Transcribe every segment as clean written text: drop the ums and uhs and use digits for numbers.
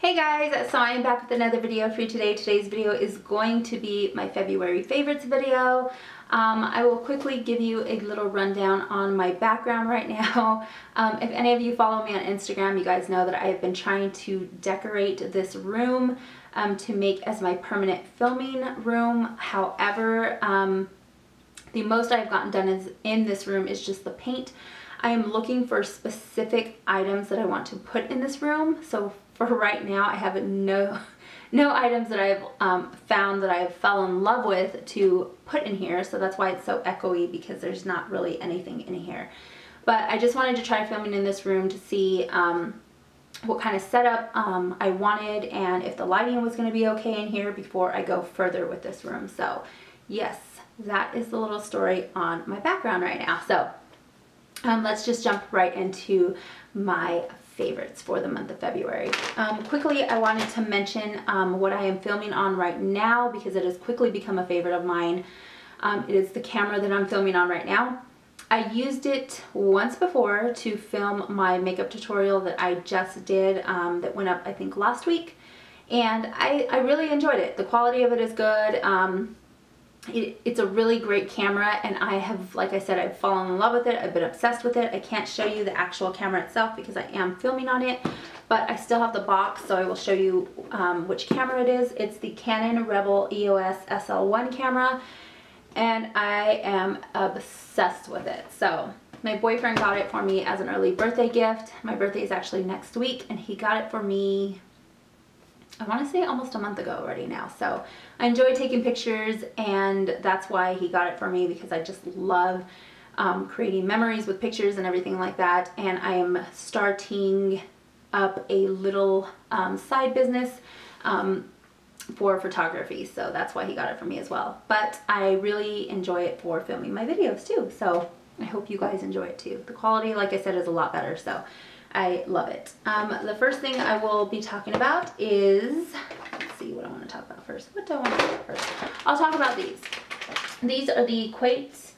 Hey guys, so I am back with another video for you today. Today's video is going to be my February favorites video. I will quickly give you a little rundown on my background right now. If any of you follow me on Instagram, you guys know that I have been trying to decorate this room to make as my permanent filming room. However, the most I've gotten done in this room is just the paint. I am looking for specific items that I want to put in this room. So for right now, I have no items that I've found that I've fell in love with to put in here. So that's why it's so echoey, because there's not really anything in here. But I just wanted to try filming in this room to see what kind of setup I wanted and if the lighting was going to be okay in here before I go further with this room. So yes, that is the little story on my background right now. So let's just jump right into my favorites for the month of February. Quickly, I wanted to mention what I am filming on right now because it has quickly become a favorite of mine. It is the camera that I'm filming on right now. I used it once before to film my makeup tutorial that I just did that went up I think last week, and I really enjoyed it. The quality of it is good. It's a really great camera, and I have, like I said, I've fallen in love with it. I've been obsessed with it. I can't show you the actual camera itself because I am filming on it, but I still have the box, so I will show you which camera it is. It's the Canon Rebel EOS SL1 camera, and I am obsessed with it. So my boyfriend got it for me as an early birthday gift. My birthday is actually next week, and he got it for me, I want to say almost a month ago already now. So I enjoy taking pictures, and that's why he got it for me, because I just love creating memories with pictures and everything like that. And I am starting up a little side business for photography, so that's why he got it for me as well. But I really enjoy it for filming my videos too, so I hope you guys enjoy it too. The quality, like I said, is a lot better, so I love it. The first thing I will be talking about is, let's see what I want to talk about first. What do I want to talk about first? I'll talk about these. These are the Quates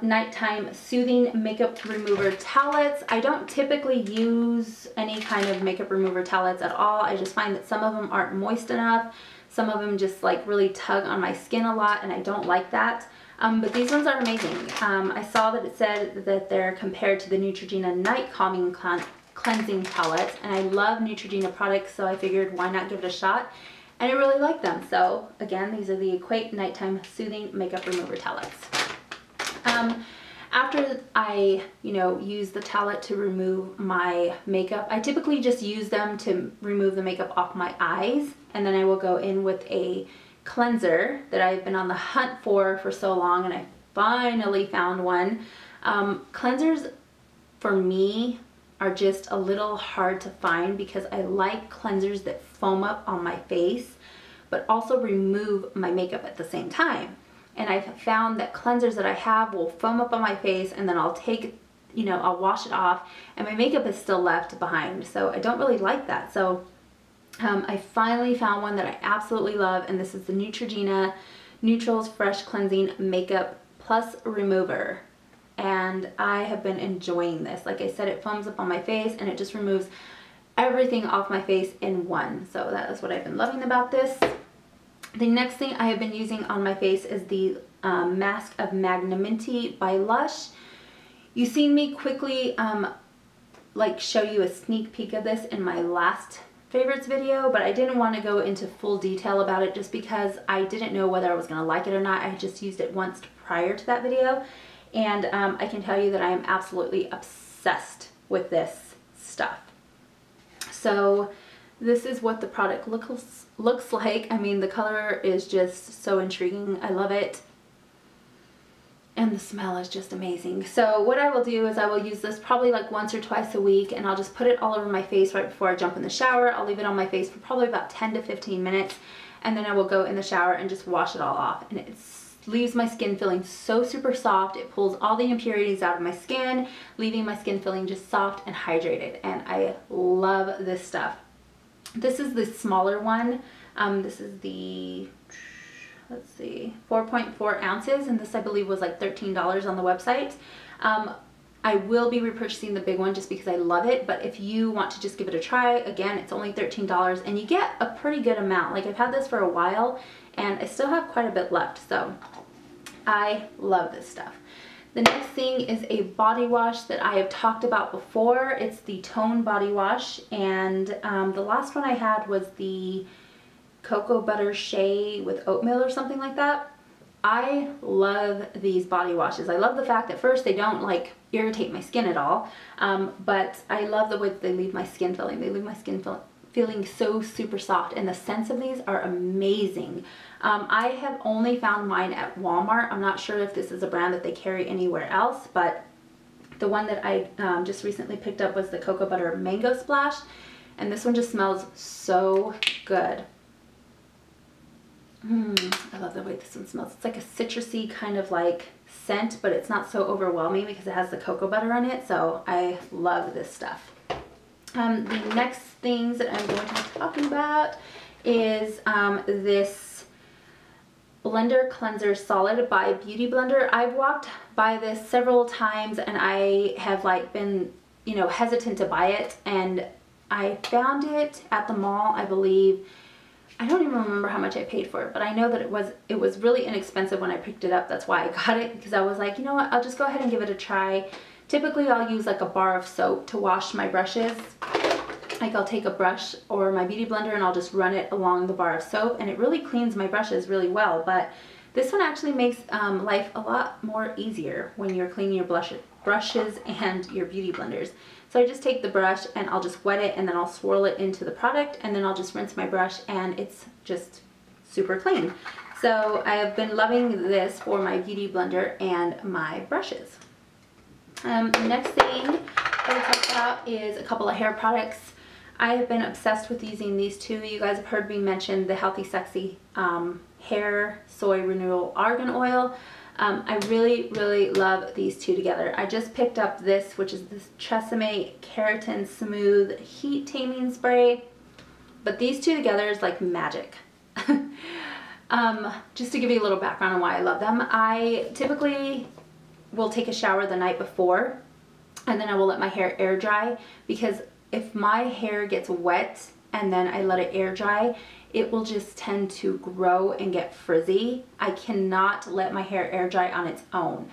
Nighttime Soothing Makeup Remover Towelettes. I don't typically use any kind of makeup remover towelettes at all. I just find that some of them aren't moist enough. Some of them just like really tug on my skin a lot, and I don't like that. But these ones are amazing. I saw that it said that they're compared to the Neutrogena Night Calming Cleansing Towelettes, and I love Neutrogena products, so I figured why not give it a shot, and I really like them. So again, these are the Equate Nighttime Soothing Makeup Remover Towelettes. After I, use the towelette to remove my makeup, I typically just use them to remove the makeup off my eyes, and then I will go in with a cleanser that I've been on the hunt for so long, and I finally found one. Cleansers for me are just a little hard to find because I like cleansers that foam up on my face but also remove my makeup at the same time. And I've found that cleansers that I have will foam up on my face, and then I'll take, I'll wash it off and my makeup is still left behind. So I don't really like that. So I finally found one that I absolutely love, and this is the Neutrogena Neutrals Fresh Cleansing Makeup Plus Remover. And I have been enjoying this. Like I said, it foams up on my face and it just removes everything off my face in one. So that is what I've been loving about this. The next thing I have been using on my face is the Mask of Magnanimity by Lush. You've seen me quickly show you a sneak peek of this in my last favorites video, but I didn't want to go into full detail about it just because I didn't know whether I was going to like it or not. I just used it once prior to that video, and I can tell you that I am absolutely obsessed with this stuff. So this is what the product looks like. I mean, the color is just so intriguing. I love it. And the smell is just amazing. So what I will do is I will use this probably like once or twice a week, and I'll just put it all over my face right before I jump in the shower. I'll leave it on my face for probably about 10 to 15 minutes, and then I will go in the shower and just wash it all off. And it leaves my skin feeling so super soft. It pulls all the impurities out of my skin, leaving my skin feeling just soft and hydrated. And I love this stuff. This is the smaller one. This is the, let's see, 4.4 ounces, and this I believe was like $13 on the website. I will be repurchasing the big one just because I love it, but if you want to just give it a try, again, it's only $13 and you get a pretty good amount. Like I've had this for a while and I still have quite a bit left, so I love this stuff. The next thing is a body wash that I have talked about before. It's the Tone Body Wash, and the last one I had was the Cocoa Butter Shea with oatmeal or something like that. I love these body washes. I love the fact that first they don't like irritate my skin at all, but I love the way that they leave my skin feeling. They leave my skin feeling so super soft, and the scents of these are amazing. I have only found mine at Walmart. I'm not sure if this is a brand that they carry anywhere else, but the one that I just recently picked up was the Cocoa Butter Mango Splash, and this one just smells so good. I love the way this one smells. It's like a citrusy kind of like scent, but it's not so overwhelming because it has the cocoa butter on it, so I love this stuff. The next things that I'm going to be talking about is this Blender Cleanser Solid by Beauty Blender. I've walked by this several times and I have like been, you know, hesitant to buy it, and I found it at the mall, I believe. I don't even remember how much I paid for it, but I know that it was really inexpensive when I picked it up. That's why I got it, because I was like, you know what, I'll just go ahead and give it a try. Typically I'll use like a bar of soap to wash my brushes. Like I'll take a brush or my Beauty Blender and I'll just run it along the bar of soap, and it really cleans my brushes really well. But this one actually makes life a lot more easier when you're cleaning your brushes and your Beauty Blenders. So I just take the brush and I'll just wet it, and then I'll swirl it into the product, and then I'll just rinse my brush, and it's just super clean. So I have been loving this for my Beauty Blender and my brushes. The next thing I will talk about is a couple of hair products. I have been obsessed with using these two. You guys have heard me mention the Healthy Sexy Hair Soy Renewal Argan Oil. I really love these two together. I just picked up this, which is this Tresemme Keratin Smooth Heat Taming Spray. But these two together is like magic. Just to give you a little background on why I love them. I typically will take a shower the night before, and then I will let my hair air dry, because if my hair gets wet and then I let it air dry, it will just tend to grow and get frizzy. I cannot let my hair air dry on its own.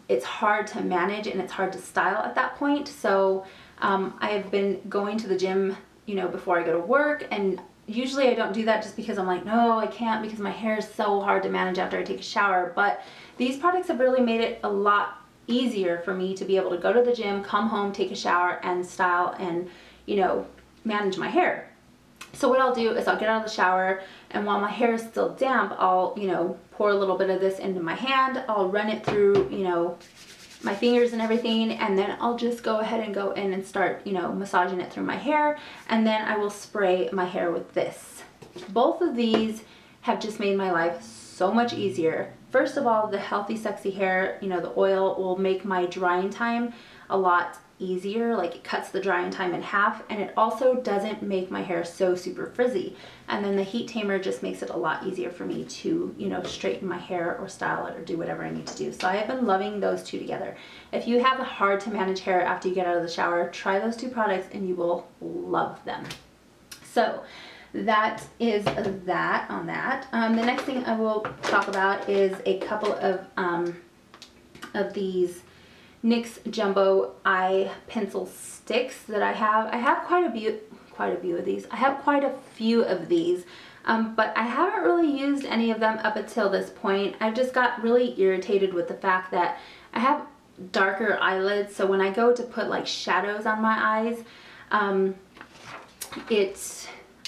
It's hard to manage and it's hard to style at that point. So I have been going to the gym, you know, before I go to work, and usually I don't do that just because I'm like, no, I can't, because my hair is so hard to manage after I take a shower. But these products have really made it a lot easier for me to be able to go to the gym, come home, take a shower, and style and, you know, manage my hair. So what I'll do is I'll get out of the shower, and while my hair is still damp, I'll, you know, pour a little bit of this into my hand. I'll run it through, you know, my fingers and everything, and then I'll just go ahead and go in and start, you know, massaging it through my hair, and then I will spray my hair with this. Both of these have just made my life so much easier. First of all, the Healthy Sexy Hair, you know, the oil will make my drying time a lot easier. Like it cuts the drying time in half, and it also doesn't make my hair so super frizzy. And then the heat tamer just makes it a lot easier for me to, you know, straighten my hair or style it or do whatever I need to do. So I have been loving those two together. If you have a hard to manage hair after you get out of the shower, try those two products and you will love them. So that is that on that. The next thing I will talk about is a couple of these NYX Jumbo Eye Pencil Sticks that I have. I have quite a few of these. I have quite a few of these, but I haven't really used any of them up until this point. I've just got really irritated with the fact that I have darker eyelids, so when I go to put like shadows on my eyes, I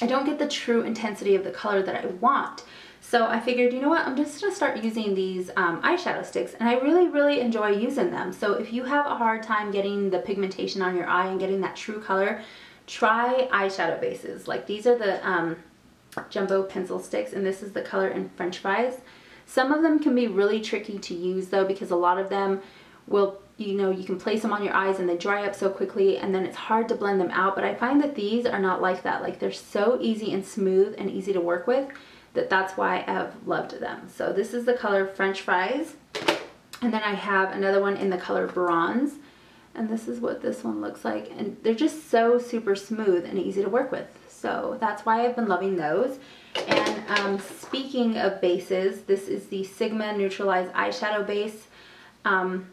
don't get the true intensity of the color that I want. So I figured, you know what, I'm just going to start using these eyeshadow sticks, and I really enjoy using them. So if you have a hard time getting the pigmentation on your eye and getting that true color, try eyeshadow bases. Like these are the Jumbo Pencil Sticks, and this is the color in French Fries. Some of them can be really tricky to use though, because a lot of them will, you know, you can place them on your eyes and they dry up so quickly, and then it's hard to blend them out. But I find that these are not like that. Like they're so easy and smooth and easy to work with, that's why I've loved them. So this is the color French Fries. And then I have another one in the color Bronze. And this is what this one looks like. And they're just so super smooth and easy to work with. So that's why I've been loving those. And speaking of bases, this is the Sigma Neutralized Eyeshadow Base. And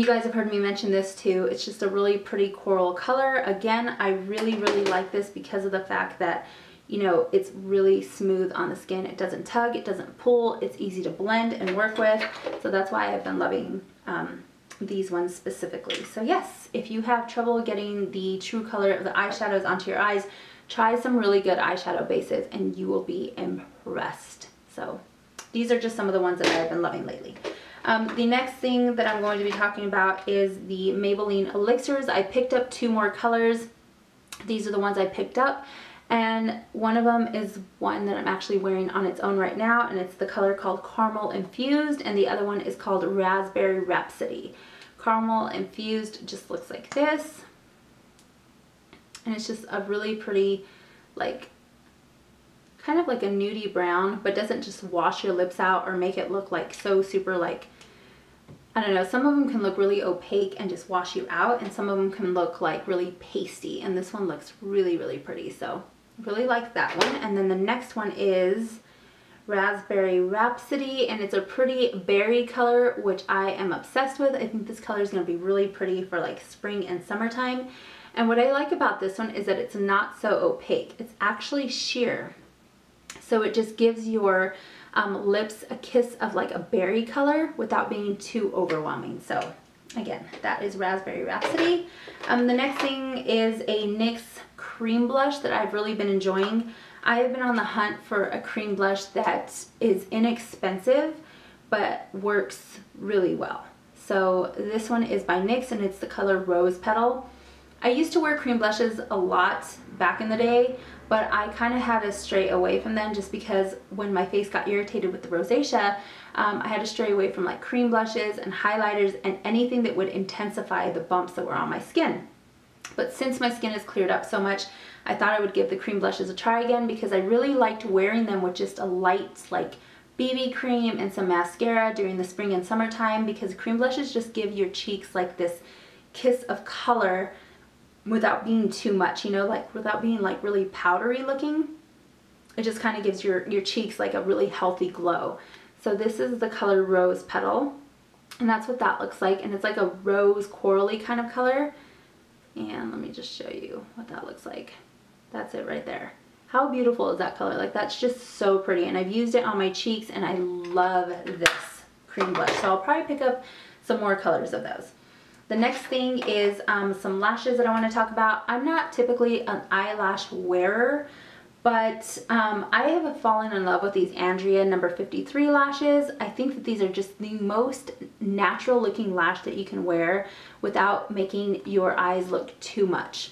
you guys have heard me mention this too. It's just a really pretty coral color. Again, I really, really like this because of the fact that, you know, it's really smooth on the skin. It doesn't tug, it doesn't pull, it's easy to blend and work with. So that's why I've been loving these ones specifically. So yes, if you have trouble getting the true color of the eyeshadows onto your eyes, try some really good eyeshadow bases and you will be impressed. So these are just some of the ones that I've been loving lately. The next thing that I'm going to be talking about is the Maybelline Elixirs. I picked up 2 more colors. These are the ones I picked up, and one of them is one that I'm actually wearing on its own right now, and it's the color called Caramel Infused, and the other one is called Raspberry Rhapsody. Caramel Infused just looks like this, and it's just a really pretty, like, kind of like a nudie brown, but doesn't just wash your lips out or make it look like so super, like, I don't know, some of them can look really opaque and just wash you out, and some of them can look like really pasty, and this one looks really, really pretty. So really like that one. And then the next one is Raspberry Rhapsody, and it's a pretty berry color, which I am obsessed with. I think this color is going to be really pretty for like spring and summertime. And what I like about this one is that it's not so opaque. It's actually sheer. So it just gives your lips a kiss of like a berry color without being too overwhelming. So again, that is Raspberry Rhapsody. The next thing is a NYX cream blush that I've really been enjoying. I have been on the hunt for a cream blush that is inexpensive but works really well. So this one is by NYX and it's the color Rose Petal. I used to wear cream blushes a lot back in the day, but I kind of had to stray away from them just because when my face got irritated with the rosacea, I had to stray away from like cream blushes and highlighters and anything that would intensify the bumps that were on my skin. But since my skin has cleared up so much, I thought I would give the cream blushes a try again because I really liked wearing them with just a light like BB cream and some mascara during the spring and summertime, because cream blushes just give your cheeks like this kiss of color without being too much, you know, like without being like really powdery looking. It just kind of gives your cheeks like a really healthy glow. So this is the color Rose Petal, and that's what that looks like, and it's like a rose corally kind of color. And let me just show you what that looks like. That's it right there. How beautiful is that color? Like, that's just so pretty, and I've used it on my cheeks and I love this cream blush. So I'll probably pick up some more colors of those. The next thing is some lashes that I want to talk about. I'm not typically an eyelash wearer, but I have fallen in love with these Andrea number 53 lashes. I think that these are just the most natural looking lash that you can wear without making your eyes look too much.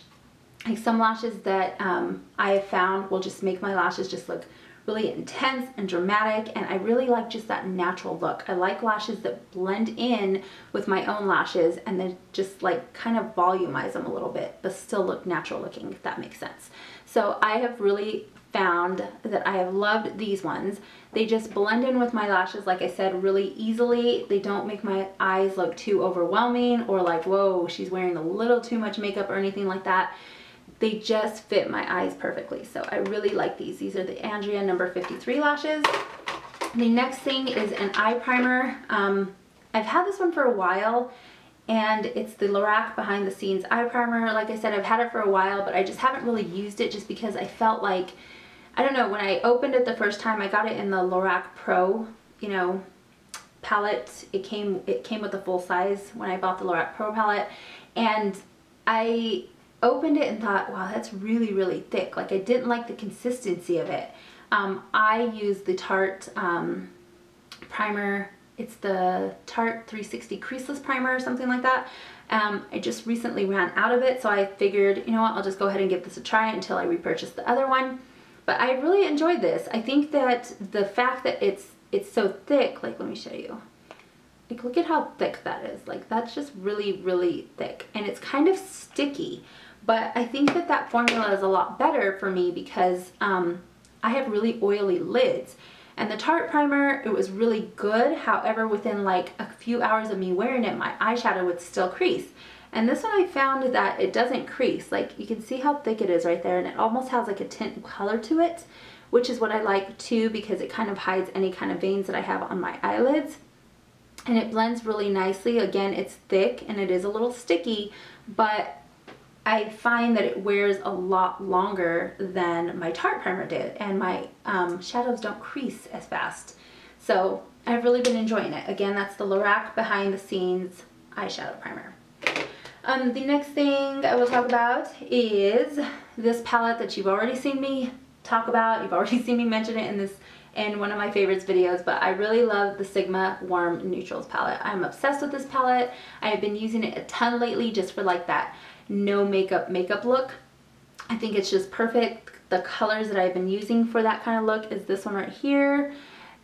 Like some lashes that I have found will just make my lashes just look really intense and dramatic, and I really like just that natural look. I like lashes that blend in with my own lashes and then just like kind of volumize them a little bit but still look natural looking, if that makes sense. So I have really found that I have loved these ones. They just blend in with my lashes, like I said, really easily. They don't make my eyes look too overwhelming or like, whoa, she's wearing a little too much makeup or anything like that. They just fit my eyes perfectly. So I really like these. These are the Andrea number 53 lashes. The next thing is an eye primer. I've had this one for a while, and it's the Lorac Behind the Scenes eye primer. Like I said, I've had it for a while, but I just haven't really used it just because I felt like, I don't know, when I opened it the first time, I got it in the Lorac Pro, you know, palette. It came with the full size when I bought the Lorac Pro palette, and I opened it and thought, wow, that's really, really thick. Like, I didn't like the consistency of it. I used the Tarte primer. It's the Tarte 360 Creaseless Primer or something like that. I just recently ran out of it, so I figured, you know what, I'll just go ahead and give this a try until I repurchase the other one. But I really enjoyed this. I think that the fact that it's so thick, like, let me show you. Like, look at how thick that is. Like, that's just really, really thick. And it's kind of sticky. But I think that formula is a lot better for me because I have really oily lids. And the Tarte primer, it was really good. However, within like a few hours of me wearing it, my eyeshadow would still crease. And this one I found that it doesn't crease. Like you can see how thick it is right there, and it almost has like a tint color to it, which is what I like too, because it kind of hides any kind of veins that I have on my eyelids. And it blends really nicely. Again, it's thick and it is a little sticky, but I find that it wears a lot longer than my Tarte primer did, and my shadows don't crease as fast. So I've really been enjoying it. Again, that's the Lorac Behind the Scenes eyeshadow primer. The next thing I will talk about is this palette that you've already seen me talk about. You've already seen me mention it in one of my favorites videos, but I really love the Sigma Warm Neutrals palette. I'm obsessed with this palette. I have been using it a ton lately just for like that no makeup look. I think it's just perfect. The colors that I've been using for that kind of look is this one right here,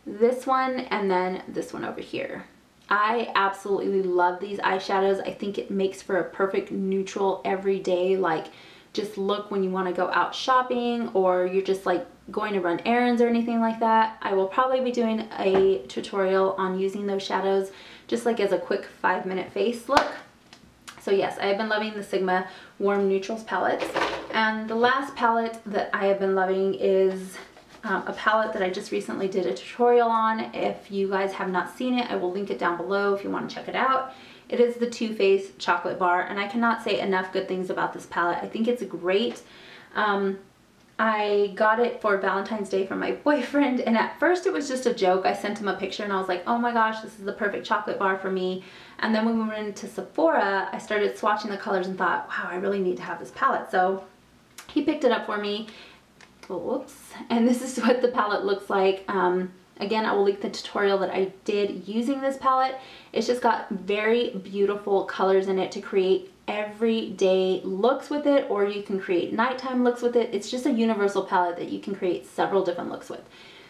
this one, and then this one over here. I absolutely love these eyeshadows. I think it makes for a perfect neutral everyday like just look when you want to go out shopping, or you're just like going to run errands or anything like that. I will probably be doing a tutorial on using those shadows just like as a quick 5-minute face look. So yes, I have been loving the Sigma Warm Neutrals palettes. And the last palette that I have been loving is a palette that I just recently did a tutorial on. If you guys have not seen it, I will link it down below if you want to check it out. It is the Too Faced Chocolate Bar, and I cannot say enough good things about this palette. I think it's great. I got it for Valentine's Day from my boyfriend, and at first it was just a joke. I sent him a picture and I was like, oh my gosh, this is the perfect chocolate bar for me. And then when we went into Sephora, I started swatching the colors and thought, wow, I really need to have this palette. So he picked it up for me. Whoops. And this is what the palette looks like. Again, I will link the tutorial that I did using this palette. It's just got very beautiful colors in it to create everyday looks with it, or you can create nighttime looks with it. It's just a universal palette that you can create several different looks with.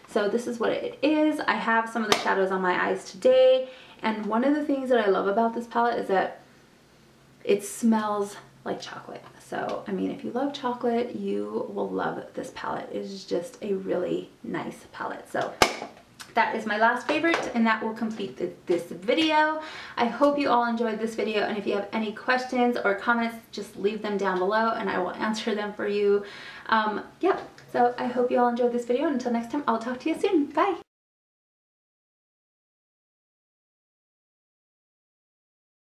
So this is what it is. I have some of the shadows on my eyes today, and one of the things that I love about this palette is that it smells like chocolate. So, I mean, if you love chocolate, you will love this palette. It is just a really nice palette. So that is my last favorite, and that will complete this video. I hope you all enjoyed this video, and if you have any questions or comments, just leave them down below and I will answer them for you. Yeah, so I hope you all enjoyed this video, and until next time, I'll talk to you soon. Bye!